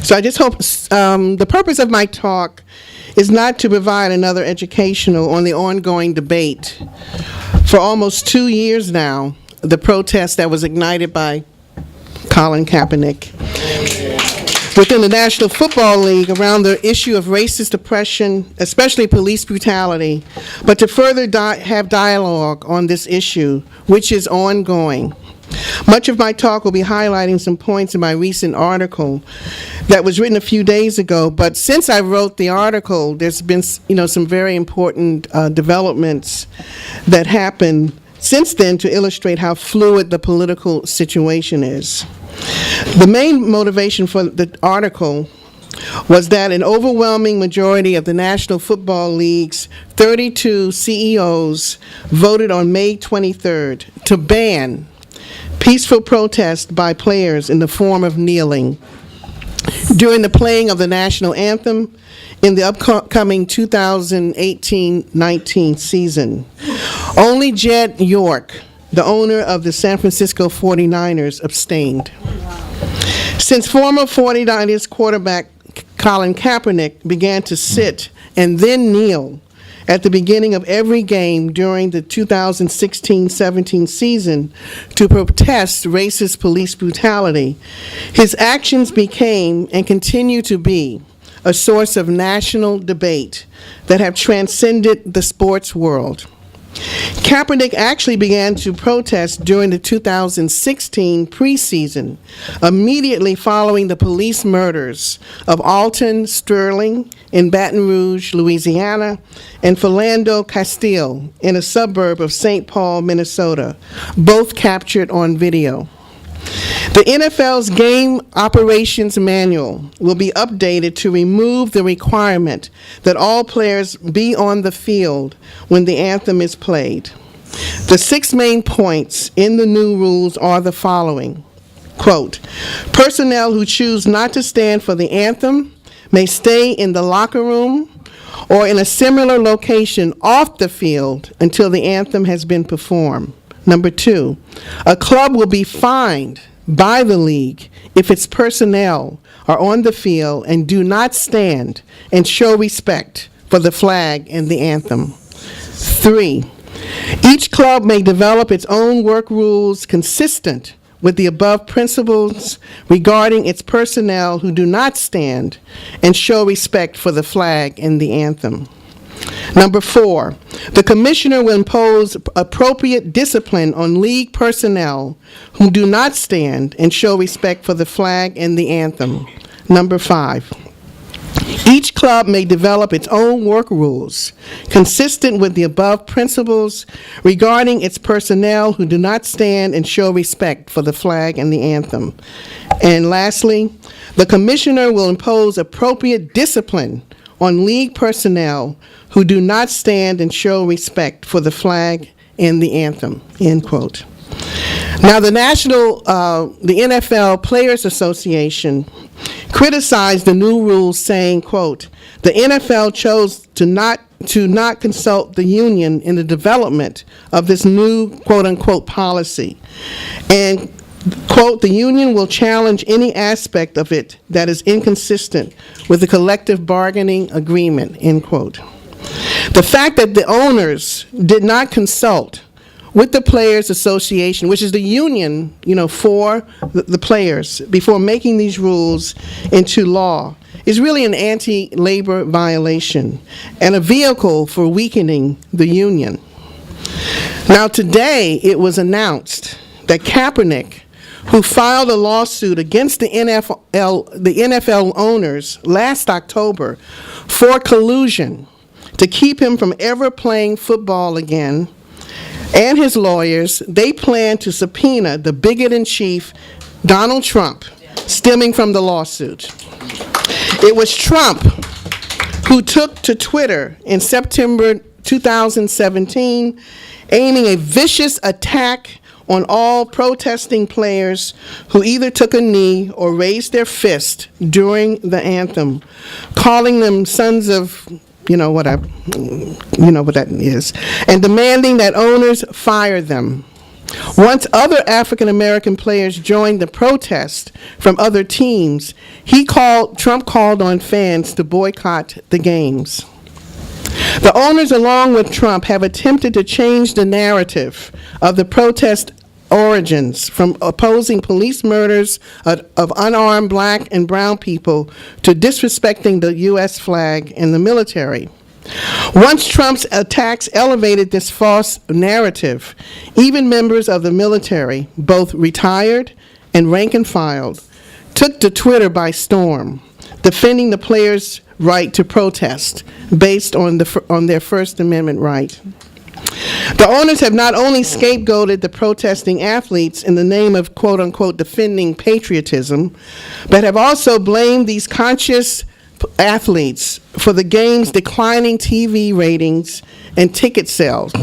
So I just hope the purpose of my talk is not to provide another educational on the ongoing debate. For almost 2 years now, the protest that was ignited by Colin Kaepernick within the National Football League around the issue of racist oppression, especially police brutality, but to further have dialogue on this issue, which is ongoing. Much of my talk will be highlighting some points in my recent article that was written a few days ago, but since I wrote the article, there's been some very important developments that happened since then to illustrate how fluid the political situation is. The main motivation for the article was that an overwhelming majority of the National Football League's 32 CEOs voted on May 23rd to ban peaceful protest by players in the form of kneeling during the playing of the national anthem in the upcoming 2018-19 season. Only Jed York, the owner of the San Francisco 49ers, abstained. Since former 49ers quarterback Colin Kaepernick began to sit and then kneel at the beginning of every game during the 2016-17 season to protest racist police brutality, his actions became and continue to be a source of national debate that have transcended the sports world. Kaepernick actually began to protest during the 2016 preseason, immediately following the police murders of Alton Sterling in Baton Rouge, Louisiana, and Philando Castile in a suburb of St. Paul, Minnesota, both captured on video. The NFL's Game Operations Manual will be updated to remove the requirement that all players be on the field when the anthem is played. The 6 main points in the new rules are the following. Quote, personnel who choose not to stand for the anthem may stay in the locker room or in a similar location off the field until the anthem has been performed. Number 2, a club will be fined by the league if its personnel are on the field and do not stand and show respect for the flag and the anthem. 3, each club may develop its own work rules consistent with the above principles regarding its personnel who do not stand and show respect for the flag and the anthem. Number 4, the commissioner will impose appropriate discipline on league personnel who do not stand and show respect for the flag and the anthem. Number 5, each club may develop its own work rules consistent with the above principles regarding its personnel who do not stand and show respect for the flag and the anthem. And lastly, the commissioner will impose appropriate discipline on league personnel who do not stand and show respect for the flag and the anthem, end quote. Now, the NFL Players Association criticized the new rules, saying, quote, the NFL chose to not consult the union in the development of this new, quote unquote, policy. And, quote, the union will challenge any aspect of it that is inconsistent with the collective bargaining agreement, end quote. The fact that the owners did not consult with the Players Association, which is the union, for the players, before making these rules into law, is really an anti-labor violation and a vehicle for weakening the union. Now, today it was announced that Kaepernick, who filed a lawsuit against the NFL owners last October for collusion to keep him from ever playing football again, and his lawyers, they plan to subpoena the bigot-in-chief, Donald Trump, stemming from the lawsuit. It was Trump who took to Twitter in September 2017, aiming a vicious attack on all protesting players who either took a knee or raised their fist during the anthem, calling them sons of what that is, and demanding that owners fire them. Once other African American players joined the protest from other teams, Trump called on fans to boycott the games. The owners, along with Trump, have attempted to change the narrative of the protest origins from opposing police murders of unarmed black and brown people to disrespecting the U.S. flag and the military. Once Trump's attacks elevated this false narrative, even members of the military, both retired and rank and file, took to Twitter by storm, defending the players' right to protest based on their First Amendment right. The owners have not only scapegoated the protesting athletes in the name of quote-unquote defending patriotism, but have also blamed these conscious athletes for the game's declining TV ratings and ticket sales.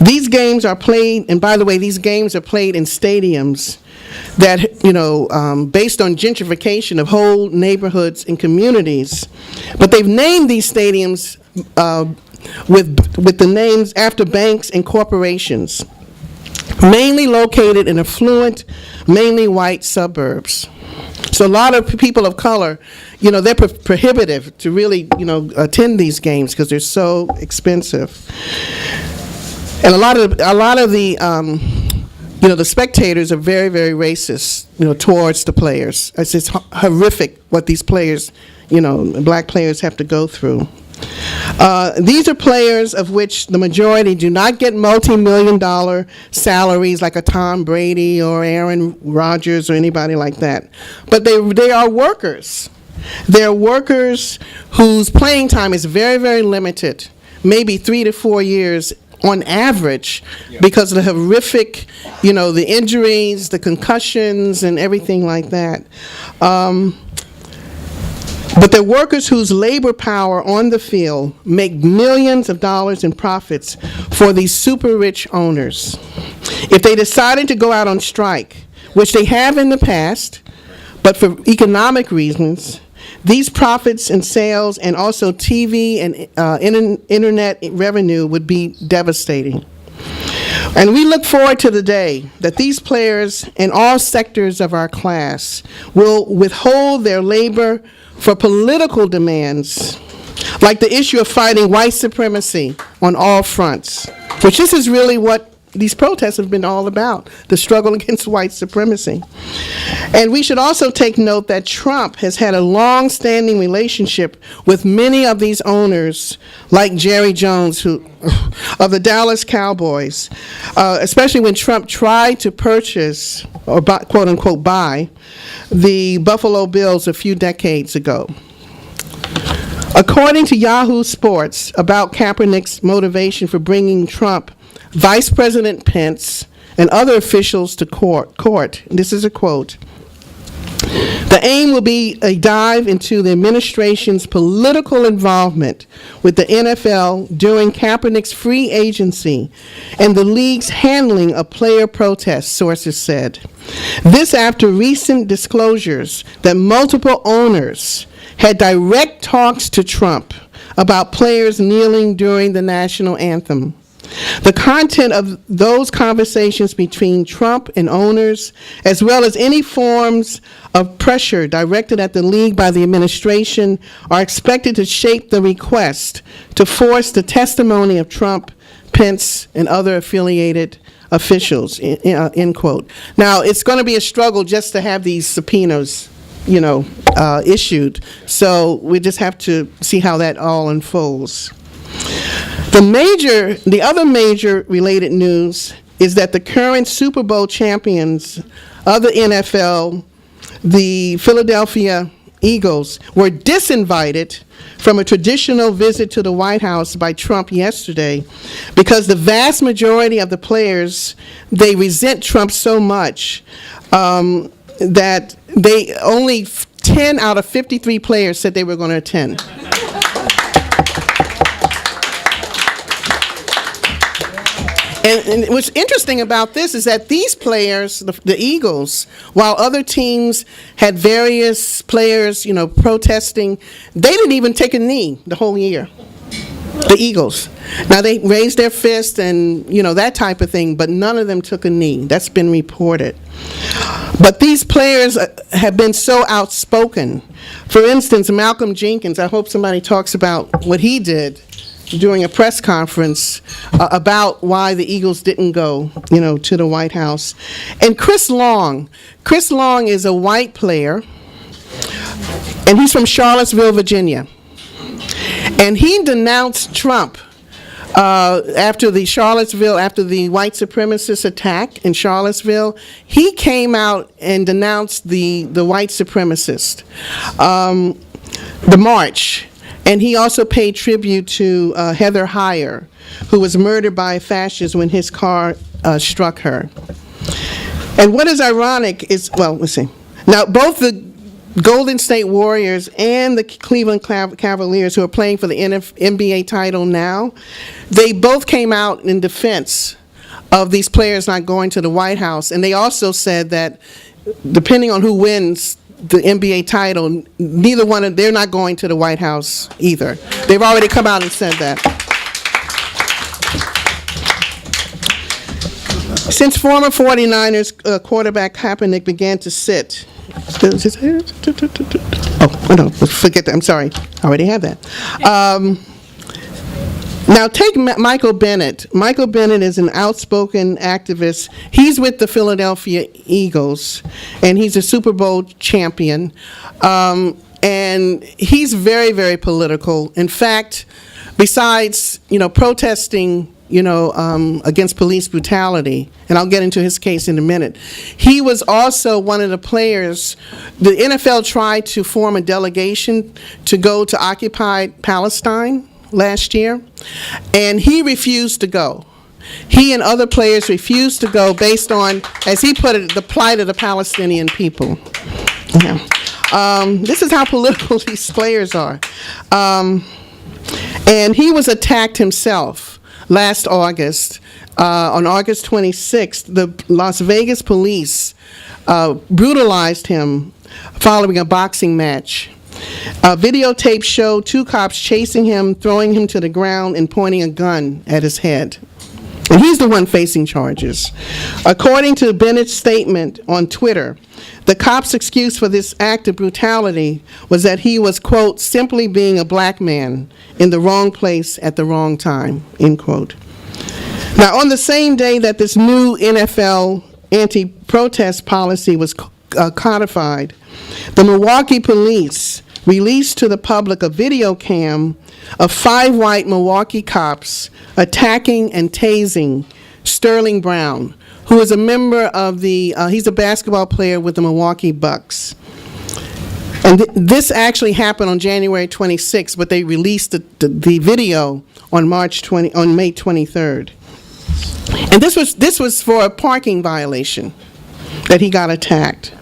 These games are played, and by the way, these games are played in stadiums that, based on gentrification of whole neighborhoods and communities. But they've named these stadiums with the names after banks and corporations, mainly located in affluent, mainly white suburbs. So a lot of people of color, they're prohibitive to really, attend these games because they're so expensive. And a lot of the, the spectators are very, very racist, towards the players. It's just horrific what these players, black players have to go through. These are players of which the majority do not get multi-million-dollar salaries like a Tom Brady or Aaron Rodgers or anybody like that. But they are workers. They're workers whose playing time is very, very limited, maybe 3 to 4 years on average, because of the horrific, the injuries, the concussions, and everything like that. But they're workers whose labor power on the field make millions of dollars in profits for these super rich owners. If they decided to go out on strike, which they have in the past, but for economic reasons, these profits and sales and also TV and internet revenue would be devastating. And we look forward to the day that these players in all sectors of our class will withhold their labor for political demands, like the issue of fighting white supremacy on all fronts, which this is really what these protests have been all about, the struggle against white supremacy. And we should also take note that Trump has had a long-standing relationship with many of these owners, like Jerry Jones, of the Dallas Cowboys, especially when Trump tried to purchase, or quote-unquote buy, the Buffalo Bills a few decades ago. According to Yahoo Sports about Kaepernick's motivation for bringing Trump, Vice President Pence, and other officials to court, this is a quote, "The aim will be a dive into the administration's political involvement with the NFL during Kaepernick's free agency and the league's handling of player protests," sources said. This after recent disclosures that multiple owners had direct talks to Trump about players kneeling during the national anthem. The content of those conversations between Trump and owners, as well as any forms of pressure directed at the league by the administration, are expected to shape the request to force the testimony of Trump, Pence, and other affiliated officials, end quote. Now, it's going to be a struggle just to have these subpoenas, issued. So we just have to see how that all unfolds. The other major related news is that the current Super Bowl champions of the NFL, the Philadelphia Eagles, were disinvited from a traditional visit to the White House by Trump yesterday because the vast majority of the players, they resent Trump so much that only 10 out of 53 players said they were going to attend. And what's interesting about this is that these players, the Eagles, while other teams had various players, protesting, they didn't even take a knee the whole year. The Eagles. Now, they raised their fist and, that type of thing, but none of them took a knee. That's been reported. But these players have been so outspoken. For instance, Malcolm Jenkins, I hope somebody talks about what he did during a press conference about why the Eagles didn't go, to the White House. And Chris Long is a white player, and he's from Charlottesville, Virginia. And he denounced Trump after the white supremacist attack in Charlottesville. He came out and denounced the white supremacist, the march. And he also paid tribute to Heather Heyer, who was murdered by a fascist when his car struck her. And what is ironic is, let's see. Now, both the Golden State Warriors and the Cleveland Cavaliers, who are playing for the NBA title now, they both came out in defense of these players not going to the White House. And they also said that depending on who wins the NBA title, they're not going to the White House either. They've already come out and said that. Since former 49ers quarterback Kaepernick began to sit, no, forget that. I'm sorry. I already have that. Now take Michael Bennett. Michael Bennett is an outspoken activist. He's with the Philadelphia Eagles, and he's a Super Bowl champion. And he's very, very political. In fact, besides, protesting against police brutality, and I'll get into his case in a minute. He was also one of the players. The NFL tried to form a delegation to go to occupied Palestine last year, and he refused to go. He and other players refused to go based on, as he put it, the plight of the Palestinian people. Yeah. This is how political these players are. And he was attacked himself last August. On August 26th, the Las Vegas police brutalized him following a boxing match. Videotape showed two cops chasing him, throwing him to the ground, and pointing a gun at his head. And he's the one facing charges. According to Bennett's statement on Twitter, the cop's excuse for this act of brutality was that he was, quote, simply being a black man in the wrong place at the wrong time, end quote. Now, on the same day that this new NFL anti-protest policy was codified, the Milwaukee police released to the public a video cam of 5 white Milwaukee cops attacking and tasing Sterling Brown, who is a member of he's a basketball player with the Milwaukee Bucks. And this actually happened on January 26th, but they released the video on May 23rd. And this was for a parking violation that he got attacked.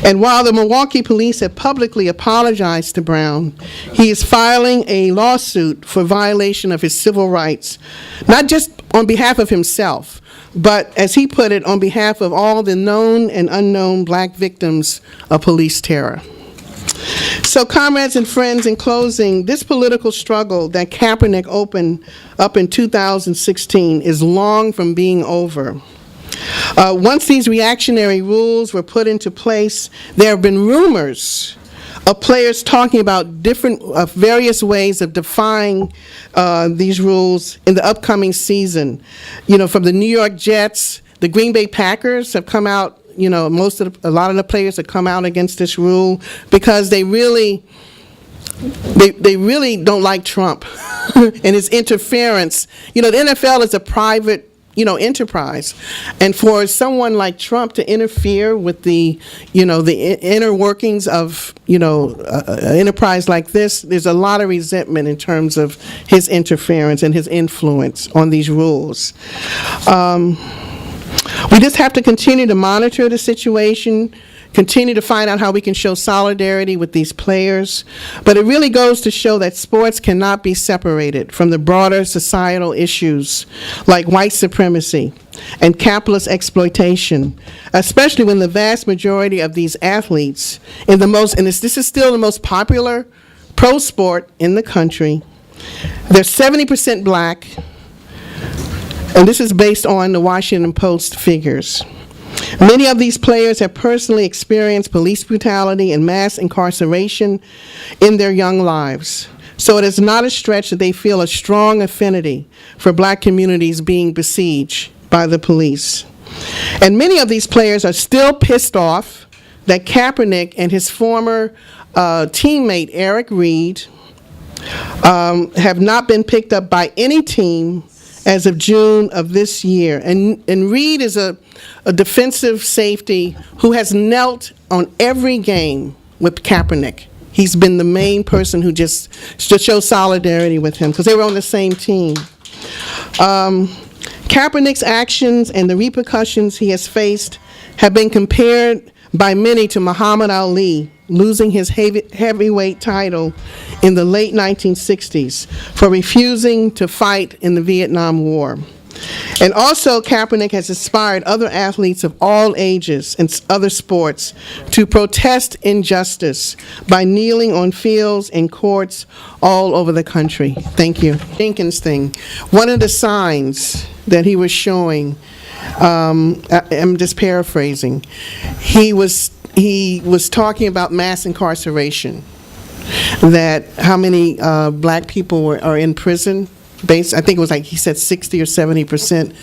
And while the Milwaukee police have publicly apologized to Brown, he is filing a lawsuit for violation of his civil rights, not just on behalf of himself, but, as he put it, on behalf of all the known and unknown black victims of police terror. So, comrades and friends, in closing, this political struggle that Kaepernick opened up in 2016 is long from being over. Once these reactionary rules were put into place, there have been rumors of players talking about various ways of defying these rules in the upcoming season. From the New York Jets, the Green Bay Packers have come out. A lot of the players have come out against this rule because they really don't like Trump and his interference. The NFL is a private enterprise, and for someone like Trump to interfere with the inner workings of an enterprise like this, there's a lot of resentment in terms of his interference and his influence on these rules. We just have to continue to monitor the situation, continue to find out how we can show solidarity with these players. But it really goes to show that sports cannot be separated from the broader societal issues like white supremacy and capitalist exploitation, especially when the vast majority of these athletes this is still the most popular pro sport in the country, They're 70% black, and this is based on the Washington Post figures. Many of these players have personally experienced police brutality and mass incarceration in their young lives. So it is not a stretch that they feel a strong affinity for black communities being besieged by the police. And many of these players are still pissed off that Kaepernick and his former teammate Eric Reed have not been picked up by any team as of June of this year. And Reed is a defensive safety who has knelt on every game with Kaepernick. He's been the main person who just shows solidarity with him because they were on the same team. Kaepernick's actions and the repercussions he has faced have been compared by many to Muhammad Ali losing his heavyweight title in the late 1960s for refusing to fight in the Vietnam War. And also, Kaepernick has inspired other athletes of all ages and other sports to protest injustice by kneeling on fields and courts all over the country. Thank you. Jenkins thing. One of the signs that he was showing, I'm just paraphrasing, he was talking about mass incarceration, that how many black people are in prison. I think it was like he said 60 or 70%.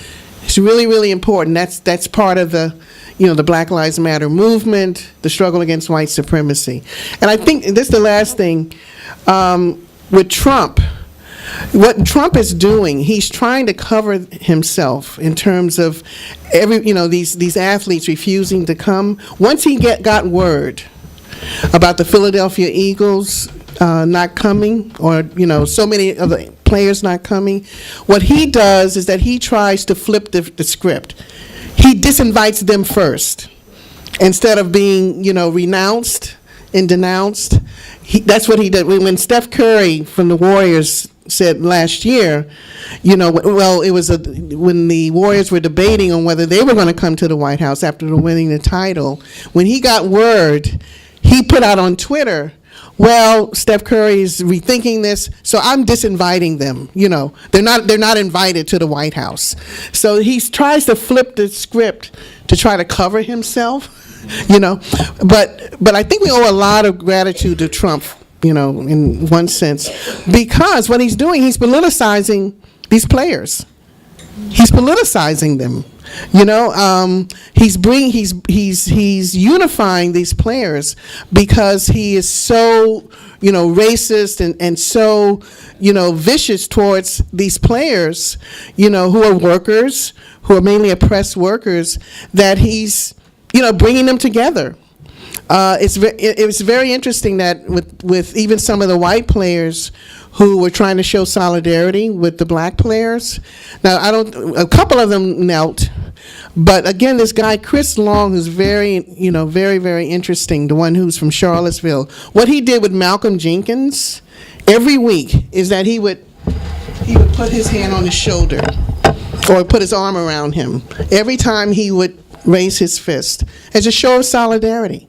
It's really, really important. That's part of the, the Black Lives Matter movement, the struggle against white supremacy. And I think this is the last thing with Trump. What Trump is doing, he's trying to cover himself in terms of these athletes refusing to come. Once he got word about the Philadelphia Eagles not coming, or so many of the players not coming, what he does is that he tries to flip the script. He disinvites them first instead of being renounced and denounced. That's what he did when Steph Curry from the Warriors said last year, well, it was when the Warriors were debating on whether they were going to come to the White House after winning the title. When he got word, he put out on Twitter, well, Steph Curry is rethinking this, so I'm disinviting them. They're not invited to the White House. So he tries to flip the script to try to cover himself, But I think we owe a lot of gratitude to Trump, in one sense, because what he's doing, he's politicizing these players. He's politicizing them. He's unifying these players because he is so racist and so vicious towards these players who are workers, who are mainly oppressed workers, that he's bringing them together. It was very interesting that with even some of the white players who were trying to show solidarity with the black players. Now, a couple of them knelt, but again, this guy, Chris Long, who's very, very, very interesting, the one who's from Charlottesville, what he did with Malcolm Jenkins every week is that he would put his hand on his shoulder or put his arm around him every time he would raise his fist as a show of solidarity.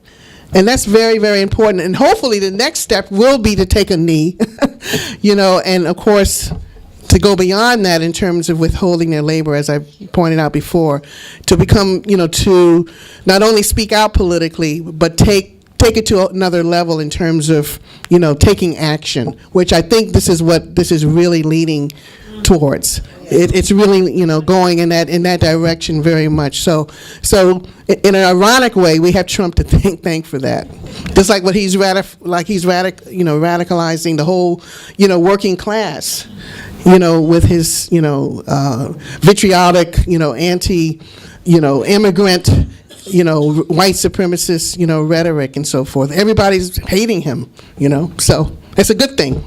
And that's very, very important. And hopefully the next step will be to take a knee, and of course, to go beyond that in terms of withholding their labor, as I pointed out before, to become, to not only speak out politically, but take it to another level in terms of, taking action, which I think this is what this is really leading towards. It's really, going in that direction very much. So in an ironic way, we have Trump to thank for that. Just like what he's radicalizing the whole, working class, with his, vitriolic, anti, immigrant, white supremacist, rhetoric and so forth. Everybody's hating him, so it's a good thing.